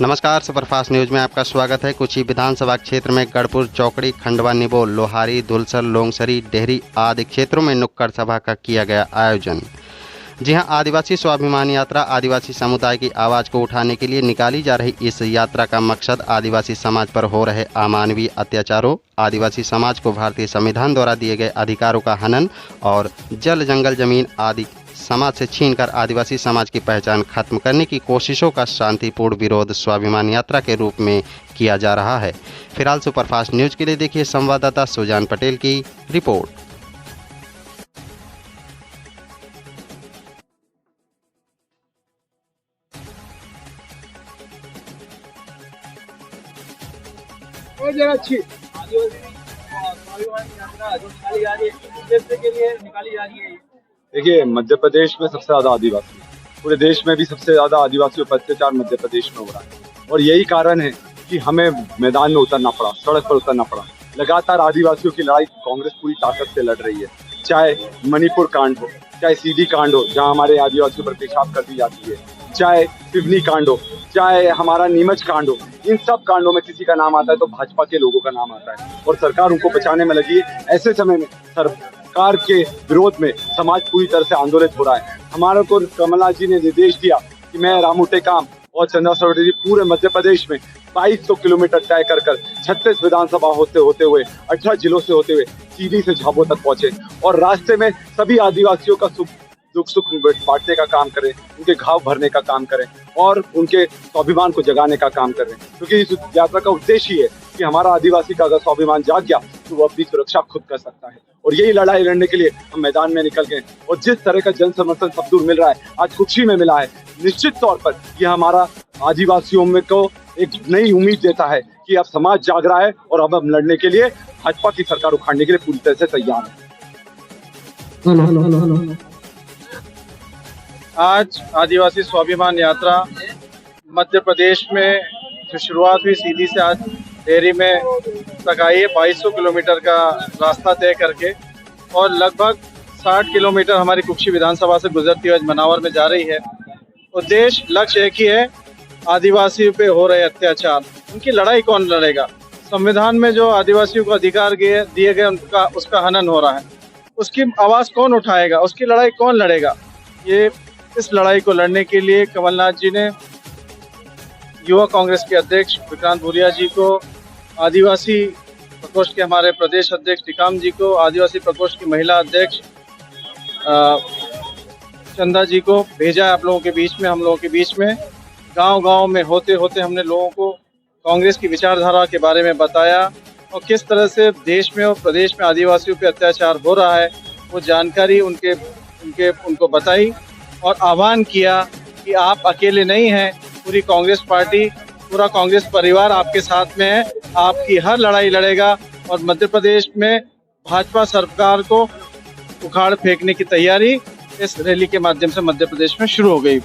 नमस्कार, superfast news में आपका स्वागत है। कुछ ही विधानसभा क्षेत्र में गढ़पुर, चौकड़ी, खंडवा, निबोल, लोहारी, धुलसर, लोंगसरी, डेहरी आदि क्षेत्रों में नुक्कड़ सभा का किया गया आयोजन। जी हां, आदिवासी स्वाभिमान यात्रा आदिवासी समुदाय की आवाज़ को उठाने के लिए निकाली जा रही इस यात्रा का मकसद आदिवासी समाज पर हो रहे अमानवीय अत्याचारों, आदिवासी समाज को भारतीय संविधान द्वारा दिए गए अधिकारों का हनन और जल, जंगल, जमीन आदि समाज से छीनकर आदिवासी समाज की पहचान खत्म करने की कोशिशों का शांतिपूर्ण विरोध स्वाभिमान यात्रा के रूप में किया जा रहा है। फिलहाल सुपरफास्ट न्यूज के लिए देखिए संवाददाता सुजान पटेल की रिपोर्ट। अच्छी स्वाभिमान यात्रा जो निकाली जा रही है, किस उद्देश्य के लिए निकाली जा रही है? देखिए, मध्य प्रदेश में सबसे ज्यादा आदिवासी, पूरे देश में भी सबसे ज्यादा आदिवासियों पर अत्याचार मध्य प्रदेश में हो रहा है और यही कारण है कि हमें मैदान में उतरना पड़ा, सड़क पर उतरना पड़ा। लगातार आदिवासियों की लड़ाई कांग्रेस पूरी ताकत से लड़ रही है, चाहे मणिपुर कांड हो, चाहे सीधी कांड हो जहां हमारे आदिवासियों पर पेशाब कर दी जाती है, चाहे सिवनी कांड हो, चाहे हमारा नीमच कांड हो। इन सब कांडों में किसी का नाम आता है तो भाजपा के लोगों का नाम आता है और सरकार उनको बचाने में लगी है। ऐसे समय में सरकार के विरोध में समाज पूरी तरह से आंदोलित हो रहा है। हमारे को कमलनाथ जी ने निर्देश दिया कि मैं रामू टेकाम और चंद्रा सरोवर जी पूरे मध्य प्रदेश में 2200 किलोमीटर तय कर 36 विधानसभा होते हुए 18 जिलों से होते हुए सीधी से झाबुआ तक पहुंचे और रास्ते में सभी आदिवासियों का दुख सुख बांटने का काम करें, उनके घाव भरने का काम करें और उनके स्वाभिमान को जगाने का काम करें, क्योंकि इस यात्रा का उद्देश्य ही है कि हमारा आदिवासी का अगर स्वाभिमान जाग गया तो वो अपनी सुरक्षा खुद कर सकता है। और यही लड़ाई लड़ने के लिए हम मैदान में निकल गए और जिस तरह का जन समर्थन सब दूर मिल रहा है, आज कुछ ही में मिला है, निश्चित तौर पर यह हमारा आदिवासियों में को एक नई उम्मीद देता है कि अब समाज जाग रहा है और अब हम लड़ने के लिए भाजपा की सरकार उखाड़ने के लिए पूरी तरह से तैयार है। आज आदिवासी स्वाभिमान यात्रा मध्य प्रदेश में जो शुरुआत हुई सीधी से आज डेहरी में तक आई है, 2200 किलोमीटर का रास्ता तय करके और लगभग 60 किलोमीटर हमारी कुक्षी विधानसभा से गुजरती हुई मनावर में जा रही है। उद्देश्य लक्ष्य एक ही है, आदिवासियों पे हो रहे अत्याचार, उनकी लड़ाई कौन लड़ेगा। संविधान में जो आदिवासियों को अधिकार दिए गए उसका हनन हो रहा है, उसकी आवाज़ कौन उठाएगा, उसकी लड़ाई कौन लड़ेगा। ये इस लड़ाई को लड़ने के लिए कमलनाथ जी ने युवा कांग्रेस के अध्यक्ष विक्रांत भूरिया जी को, आदिवासी प्रकोष्ठ के हमारे प्रदेश अध्यक्ष टिकाम जी को, आदिवासी प्रकोष्ठ की महिला अध्यक्ष चंदा जी को भेजा है आप लोगों के बीच में। हम लोगों के बीच में गांव-गांव में होते होते हमने लोगों को कांग्रेस की विचारधारा के बारे में बताया और किस तरह से देश में और प्रदेश में आदिवासियों पे अत्याचार हो रहा है वो जानकारी उनको बताई और आह्वान किया कि आप अकेले नहीं हैं, पूरी कांग्रेस पार्टी, पूरा कांग्रेस परिवार आपके साथ में है, आपकी हर लड़ाई लड़ेगा और मध्य प्रदेश में भाजपा सरकार को उखाड़ फेंकने की तैयारी इस रैली के माध्यम से मध्य प्रदेश में शुरू हो गई।